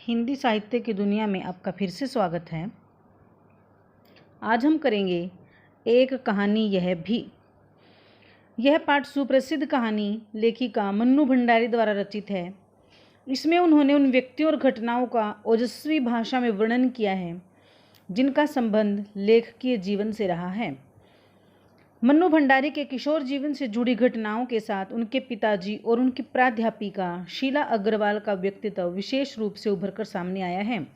हिंदी साहित्य की दुनिया में आपका फिर से स्वागत है। आज हम करेंगे एक कहानी यह भी। यह पाठ सुप्रसिद्ध कहानी लेखिका मन्नू भंडारी द्वारा रचित है। इसमें उन्होंने उन व्यक्तियों और घटनाओं का ओजस्वी भाषा में वर्णन किया है जिनका संबंध लेखकीय जीवन से रहा है। मन्नू भंडारी के किशोर जीवन से जुड़ी घटनाओं के साथ उनके पिताजी और उनकी प्राध्यापिका शीला अग्रवाल का व्यक्तित्व विशेष रूप से उभरकर सामने आया है,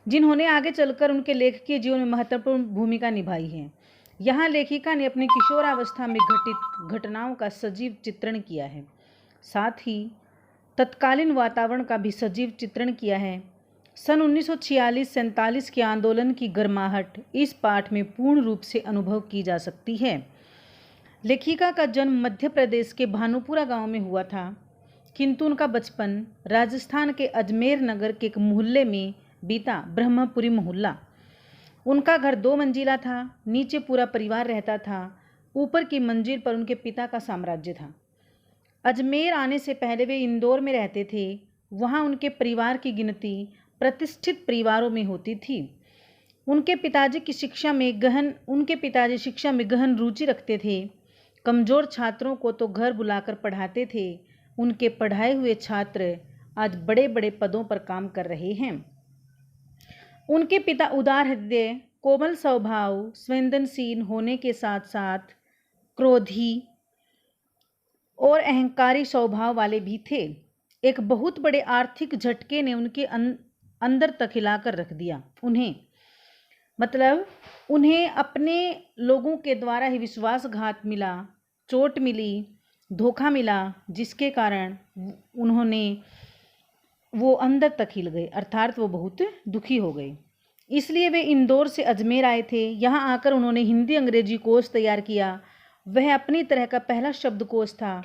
जिन्होंने आगे चलकर उनके लेखकीय जीवन में महत्वपूर्ण भूमिका निभाई है। यहाँ लेखिका ने अपनी किशोरावस्था में घटित घटनाओं का सजीव चित्रण किया है, साथ ही तत्कालीन वातावरण का भी सजीव चित्रण किया है। सन 1946-47 के आंदोलन की गर्माहट इस पाठ में पूर्ण रूप से अनुभव की जा सकती है। लेखिका का जन्म मध्य प्रदेश के भानुपुरा गांव में हुआ था, किंतु उनका बचपन राजस्थान के अजमेर नगर के एक मोहल्ले में बीता, ब्रह्मपुरी मोहल्ला। उनका घर 2 मंजिला था। नीचे पूरा परिवार रहता था, ऊपर की मंजिल पर उनके पिता का साम्राज्य था। अजमेर आने से पहले वे इंदौर में रहते थे। वहाँ उनके परिवार की गिनती प्रतिष्ठित परिवारों में होती थी। उनके पिताजी शिक्षा में गहन रुचि रखते थे। कमज़ोर छात्रों को तो घर बुलाकर पढ़ाते थे। उनके पढ़ाए हुए छात्र आज बड़े बड़े पदों पर काम कर रहे हैं। उनके पिता उदार हृदय, कोमल स्वभाव, संवेदनशील होने के साथ साथ क्रोधी और अहंकारी स्वभाव वाले भी थे। एक बहुत बड़े आर्थिक झटके ने उनके अंदर तक हिलाकर रख दिया। उन्हें अपने लोगों के द्वारा ही विश्वासघात मिला, चोट मिली, धोखा मिला, जिसके कारण वो अंदर तक हिल गए, अर्थात वो बहुत दुखी हो गए। इसलिए वे इंदौर से अजमेर आए थे। यहाँ आकर उन्होंने हिंदी अंग्रेजी कोश तैयार किया। वह अपनी तरह का पहला शब्दकोश था।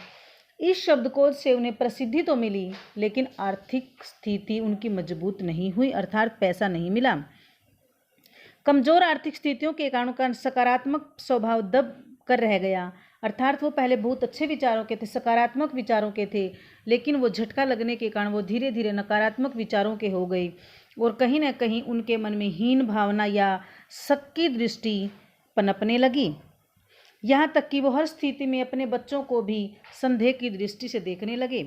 इस शब्दकोश से उन्हें प्रसिद्धि तो मिली, लेकिन आर्थिक स्थिति उनकी मजबूत नहीं हुई, अर्थात पैसा नहीं मिला। कमज़ोर आर्थिक स्थितियों के कारण उनका सकारात्मक स्वभाव दब कर रह गया, अर्थात वो पहले बहुत अच्छे विचारों के थे, सकारात्मक विचारों के थे, लेकिन वो झटका लगने के कारण वो धीरे धीरे नकारात्मक विचारों के हो गए और कहीं ना कहीं उनके मन में हीन भावना या शक की दृष्टि पनपने लगी। यहाँ तक कि वो हर स्थिति में अपने बच्चों को भी संदेह की दृष्टि से देखने लगे।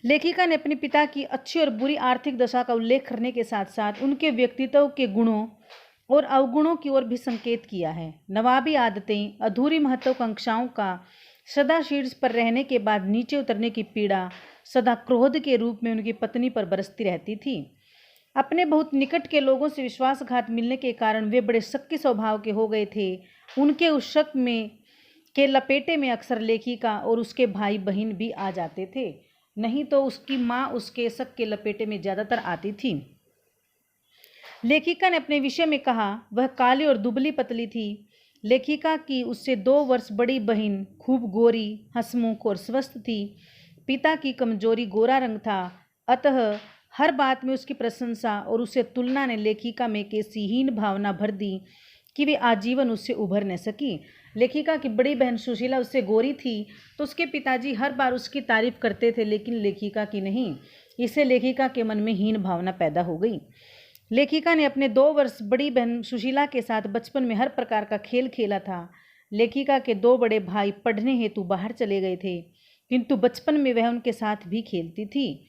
लेखिका ने अपने पिता की अच्छी और बुरी आर्थिक दशा का उल्लेख करने के साथ साथ उनके व्यक्तित्व के गुणों और अवगुणों की ओर भी संकेत किया है। नवाबी आदतें, अधूरी महत्वाकांक्षाओं का सदा शीर्ष पर रहने के बाद नीचे उतरने की पीड़ा सदा क्रोध के रूप में उनकी पत्नी पर बरसती रहती थी। अपने बहुत निकट के लोगों से विश्वासघात मिलने के कारण वे बड़े शक्की स्वभाव के हो गए थे। उनके उस शक के लपेटे में अक्सर लेखिका और उसके भाई बहन भी आ जाते थे, नहीं तो उसकी माँ उसके शक के लपेटे में ज़्यादातर आती थी। लेखिका ने अपने विषय में कहा, वह काली और दुबली पतली थी। लेखिका की उससे 2 वर्ष बड़ी बहन खूब गोरी, हंसमुख और स्वस्थ थी। पिता की कमजोरी गोरा रंग था, अतः हर बात में उसकी प्रशंसा और उससे तुलना ने लेखिका में कैसी हीन भावना भर दी कि वे आजीवन उससे उभर न सकी। लेखिका की बड़ी बहन सुशीला उससे गोरी थी, तो उसके पिताजी हर बार उसकी तारीफ करते थे, लेकिन लेखिका की नहीं। इससे लेखिका के मन में हीन भावना पैदा हो गई। लेखिका ने अपने 2 वर्ष बड़ी बहन सुशीला के साथ बचपन में हर प्रकार का खेल खेला था। लेखिका के 2 बड़े भाई पढ़ने हेतु बाहर चले गए थे, किंतु बचपन में वह उनके साथ भी खेलती थी।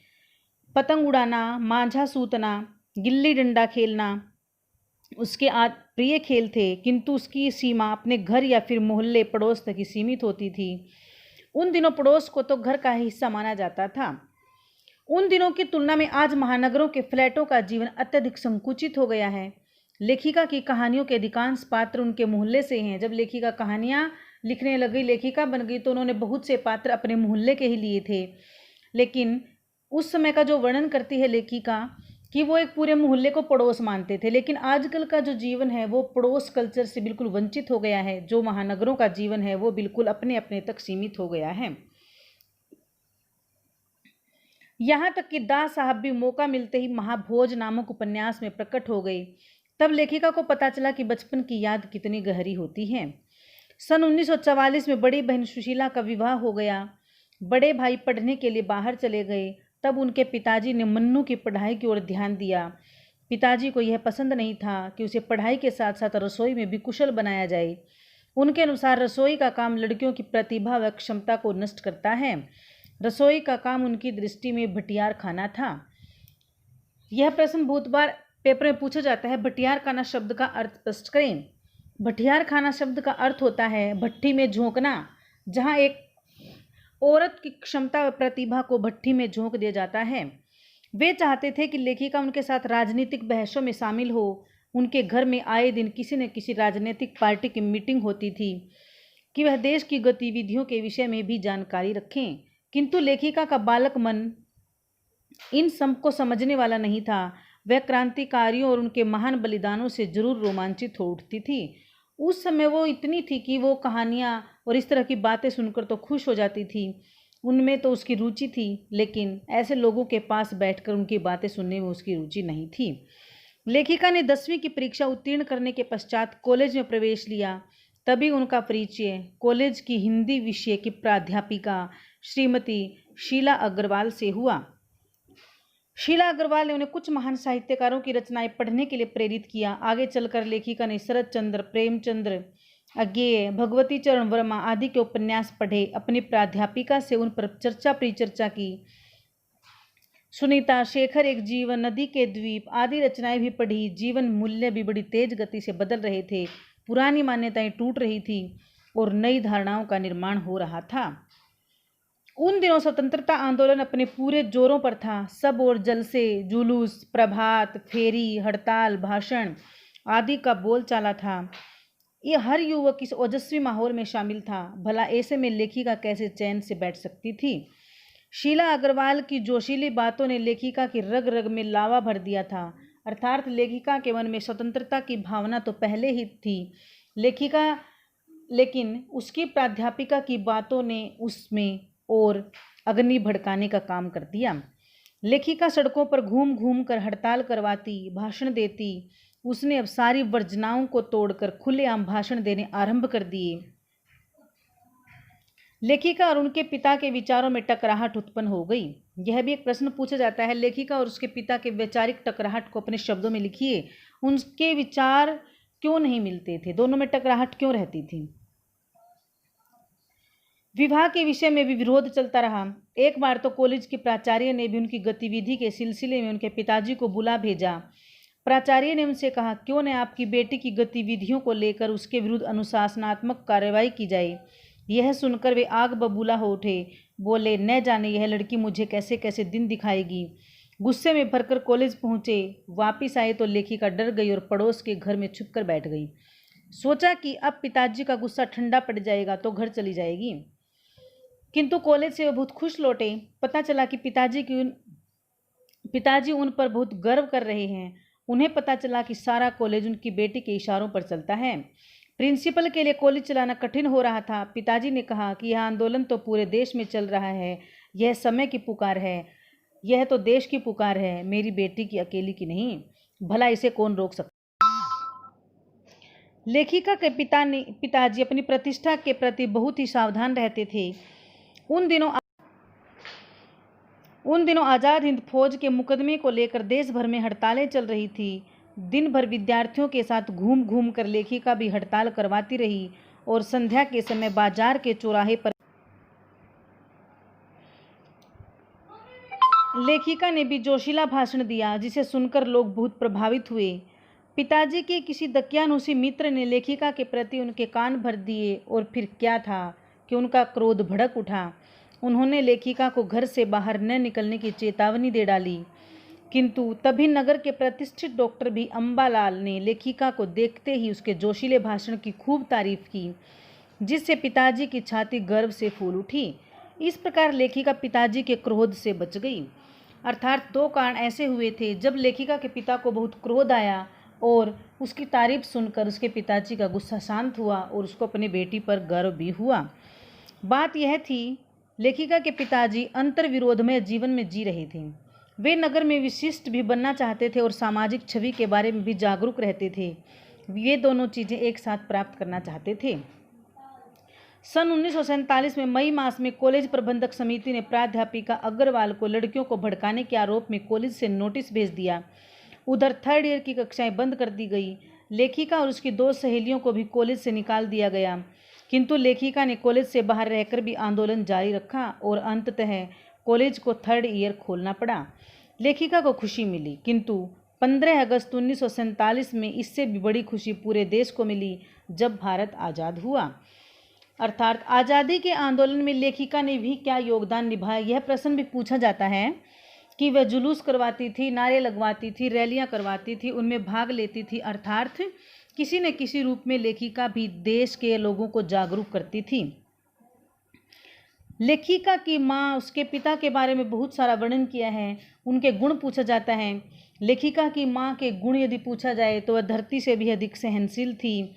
पतंग उड़ाना, मांझा सूतना, गिल्ली डंडा खेलना उसके प्रिय खेल थे, किंतु उसकी सीमा अपने घर या फिर मोहल्ले पड़ोस तक ही सीमित होती थी। उन दिनों पड़ोस को तो घर का हिस्सा माना जाता था। उन दिनों की तुलना में आज महानगरों के फ्लैटों का जीवन अत्यधिक संकुचित हो गया है। लेखिका की कहानियों के अधिकांश पात्र उनके मोहल्ले से हैं। जब लेखिका कहानियाँ लिखने लगी, लेखिका बन गई, तो उन्होंने बहुत से पात्र अपने मोहल्ले के ही लिए थे। लेकिन उस समय का जो वर्णन करती है लेखिका कि वो एक पूरे मोहल्ले को पड़ोस मानते थे, लेकिन आजकल का जो जीवन है वो पड़ोस कल्चर से बिल्कुल वंचित हो गया है। जो महानगरों का जीवन है वो बिल्कुल अपने अपने तक सीमित हो गया है। यहाँ तक कि दास साहब भी मौका मिलते ही महाभोज नामक उपन्यास में प्रकट हो गई। तब लेखिका को पता चला कि बचपन की याद कितनी गहरी होती है। सन 1944 में बड़ी बहन सुशीला का विवाह हो गया। बड़े भाई पढ़ने के लिए बाहर चले गए। तब उनके पिताजी ने मन्नू की पढ़ाई की ओर ध्यान दिया। पिताजी को यह पसंद नहीं था कि उसे पढ़ाई के साथ साथ रसोई में भी कुशल बनाया जाए। उनके अनुसार रसोई का काम लड़कियों की प्रतिभा व क्षमता को नष्ट करता है। रसोई का काम उनकी दृष्टि में भटियार खाना था। यह प्रश्न बहुत बार पेपर में पूछा जाता है। भटियार खाना शब्द का अर्थ स्पष्ट करें। भटियार खाना शब्द का अर्थ होता है भट्टी में झोंकना, जहां एक औरत की क्षमता व प्रतिभा को भट्टी में झोंक दिया जाता है। वे चाहते थे कि लेखिका उनके साथ राजनीतिक बहसों में शामिल हो। उनके घर में आए दिन किसी न किसी राजनीतिक पार्टी की मीटिंग होती थी कि वह देश की गतिविधियों के विषय में भी जानकारी रखें, किंतु लेखिका का बालक मन इन सब को समझने वाला नहीं था। वह क्रांतिकारियों और उनके महान बलिदानों से जरूर रोमांचित हो उठती थी। उस समय वो इतनी थी कि वो कहानियाँ और इस तरह की बातें सुनकर तो खुश हो जाती थी, उनमें तो उसकी रुचि थी, लेकिन ऐसे लोगों के पास बैठकर उनकी बातें सुनने में उसकी रुचि नहीं थी। लेखिका ने 10वीं की परीक्षा उत्तीर्ण करने के पश्चात कॉलेज में प्रवेश लिया। तभी उनका परिचय कॉलेज की हिंदी विषय की प्राध्यापिका श्रीमती शीला अग्रवाल से हुआ। शीला अग्रवाल ने उन्हें कुछ महान साहित्यकारों की रचनाएं पढ़ने के लिए प्रेरित किया। आगे चलकर लेखिका ने शरद चंद्र, प्रेमचंद्र, अज्ञेय, भगवती चरण वर्मा आदि के उपन्यास पढ़े। अपनी प्राध्यापिका से उन पर चर्चा परिचर्चा की। सुनीता, शेखर, एक जीवन, नदी के द्वीप आदि रचनाएं भी पढ़ी। जीवन मूल्य भी बड़ी तेज गति से बदल रहे थे। पुरानी मान्यताएं टूट रही थी और नई धारणाओं का निर्माण हो रहा था। उन दिनों स्वतंत्रता आंदोलन अपने पूरे जोरों पर था। सब ओर जलसे, जुलूस, प्रभात फेरी, हड़ताल, भाषण आदि का बोल चाला था। ये हर युवक इस ओजस्वी माहौल में शामिल था। भला ऐसे में लेखिका कैसे चैन से बैठ सकती थी। शीला अग्रवाल की जोशीली बातों ने लेखिका की रग रग में लावा भर दिया था। अर्थात लेखिका के मन में स्वतंत्रता की भावना तो पहले ही थी, लेकिन उसकी प्राध्यापिका की बातों ने उसमें और अग्नि भड़काने का काम कर दिया। लेखिका सड़कों पर घूम घूम कर हड़ताल करवाती, भाषण देती। उसने अब सारी वर्जनाओं को तोड़कर खुलेआम भाषण देने आरंभ कर दिए। लेखिका और उनके पिता के विचारों में टकराहट उत्पन्न हो गई। यह भी एक प्रश्न पूछा जाता है, लेखिका और उसके पिता के वैचारिक टकराहट को अपने शब्दों में लिखिए। उनके विचार क्यों नहीं मिलते थे? दोनों में टकराहट क्यों रहती थी? विवाह के विषय में भी विरोध चलता रहा। एक बार तो कॉलेज की प्राचार्य ने भी उनकी गतिविधि के सिलसिले में उनके पिताजी को बुला भेजा। प्राचार्य ने उनसे कहा, क्यों न आपकी बेटी की गतिविधियों को लेकर उसके विरुद्ध अनुशासनात्मक कार्रवाई की जाए। यह सुनकर वे आग बबूला हो उठे। बोले, न जाने यह लड़की मुझे कैसे कैसे दिन दिखाएगी। गुस्से में भरकर कॉलेज पहुंचे। वापिस आए तो लेखिका डर गई और पड़ोस के घर में छुपकर बैठ गई। सोचा कि अब पिताजी का गुस्सा ठंडा पड़ जाएगा तो घर चली जाएगी, किंतु कॉलेज से वे बहुत खुश लौटे। पता चला कि पिताजी उन पर बहुत गर्व कर रहे हैं। उन्हें पता चला कि सारा कॉलेज उनकी बेटी के इशारों पर चलता है। प्रिंसिपल के लिए कॉलेज चलाना कठिन हो रहा था। पिताजी ने कहा कि यह आंदोलन तो पूरे देश में चल रहा है, यह समय की पुकार है, यह तो देश की पुकार है, मेरी बेटी की अकेली की नहीं। भला इसे कौन रोक सकता। लेखिका के पिताजी अपनी प्रतिष्ठा के प्रति बहुत ही सावधान रहते थे। उन दिनों आज़ाद हिंद फौज के मुकदमे को लेकर देश भर में हड़तालें चल रही थी। दिन भर विद्यार्थियों के साथ घूम घूम कर लेखिका भी हड़ताल करवाती रही और संध्या के समय बाजार के चौराहे पर लेखिका ने भी जोशीला भाषण दिया, जिसे सुनकर लोग बहुत प्रभावित हुए। पिताजी के किसी दकियानुसी मित्र ने लेखिका के प्रति उनके कान भर दिए और फिर क्या था कि उनका क्रोध भड़क उठा। उन्होंने लेखिका को घर से बाहर न निकलने की चेतावनी दे डाली। किंतु तभी नगर के प्रतिष्ठित डॉक्टर भी अम्बालाल ने लेखिका को देखते ही उसके जोशीले भाषण की खूब तारीफ की, जिससे पिताजी की छाती गर्व से फूल उठी। इस प्रकार लेखिका पिताजी के क्रोध से बच गई। अर्थात दो कारण ऐसे हुए थे जब लेखिका के पिता को बहुत क्रोध आया और उसकी तारीफ सुनकर उसके पिताजी का गुस्सा शांत हुआ और उसको अपनी बेटी पर गर्व भी हुआ। बात यह थी, लेखिका के पिताजी अंतर्विरोध में जीवन में जी रहे थे। वे नगर में विशिष्ट भी बनना चाहते थे और सामाजिक छवि के बारे में भी जागरूक रहते थे। ये दोनों चीज़ें एक साथ प्राप्त करना चाहते थे। सन 1947 में मई मास में कॉलेज प्रबंधक समिति ने प्राध्यापिका अग्रवाल को लड़कियों को भड़काने के आरोप में कॉलेज से नोटिस भेज दिया। उधर थर्ड ईयर की कक्षाएं बंद कर दी गई। लेखिका और उसकी 2 सहेलियों को भी कॉलेज से निकाल दिया गया, किंतु लेखिका ने कॉलेज से बाहर रहकर भी आंदोलन जारी रखा और अंततः कॉलेज को थर्ड ईयर खोलना पड़ा। लेखिका को खुशी मिली, किंतु 15 अगस्त 1947 में इससे भी बड़ी खुशी पूरे देश को मिली जब भारत आज़ाद हुआ। अर्थात आज़ादी के आंदोलन में लेखिका ने भी क्या योगदान निभाया, यह प्रश्न भी पूछा जाता है कि वह जुलूस करवाती थी, नारे लगवाती थी, रैलियां करवाती थी, उनमें भाग लेती थी। अर्थात किसी न किसी रूप में लेखिका भी देश के लोगों को जागरूक करती थी। लेखिका की माँ, उसके पिता के बारे में बहुत सारा वर्णन किया है। उनके गुण पूछा जाता है। लेखिका की माँ के गुण यदि पूछा जाए तो वह धरती से भी अधिक सहनशील थी,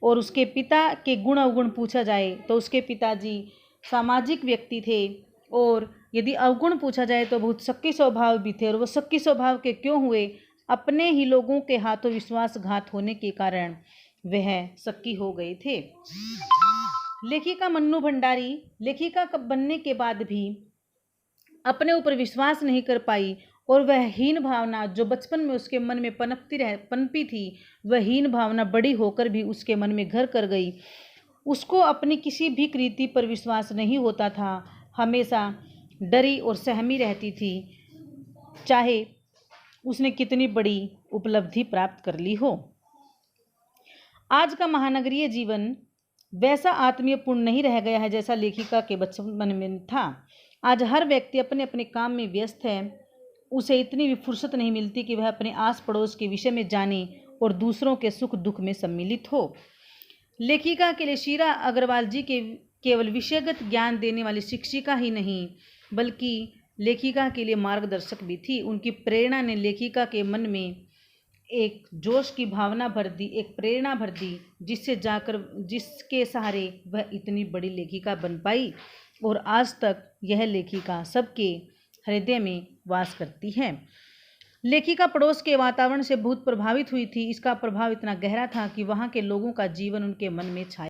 और उसके पिता के गुण अवगुण पूछा जाए तो उसके पिताजी सामाजिक व्यक्ति थे, और यदि अवगुण पूछा जाए तो बहुत शक्की स्वभाव भी थे। और वह शक्की स्वभाव के क्यों हुए? अपने ही लोगों के हाथों विश्वासघात होने के कारण वह शक्की हो गए थे। लेखिका मन्नू भंडारी लेखिका बनने के बाद भी अपने ऊपर विश्वास नहीं कर पाई, और वह हीन भावना जो बचपन में उसके मन में पनपी थी, वह हीन भावना बड़ी होकर भी उसके मन में घर कर गई। उसको अपनी किसी भी कृति पर विश्वास नहीं होता था, हमेशा डरी और सहमी रहती थी, चाहे उसने कितनी बड़ी उपलब्धि प्राप्त कर ली हो। आज का महानगरीय जीवन वैसा आत्मीय पूर्ण नहीं रह गया है जैसा लेखिका के बचपन में था। आज हर व्यक्ति अपने अपने काम में व्यस्त है। उसे इतनी भी फुर्सत नहीं मिलती कि वह अपने आस पड़ोस के विषय में जाने और दूसरों के सुख दुख में सम्मिलित हो। लेखिका के लिए शीरा अग्रवाल जी के केवल विषयगत ज्ञान देने वाली शिक्षिका ही नहीं, बल्कि लेखिका के लिए मार्गदर्शक भी थी। उनकी प्रेरणा ने लेखिका के मन में एक जोश की भावना भर दी, एक प्रेरणा भर दी, जिसके सहारे वह इतनी बड़ी लेखिका बन पाई, और आज तक यह लेखिका सबके हृदय में वास करती है। लेखिका पड़ोस के वातावरण से बहुत प्रभावित हुई थी। इसका प्रभाव इतना गहरा था कि वहाँ के लोगों का जीवन उनके मन में छाया।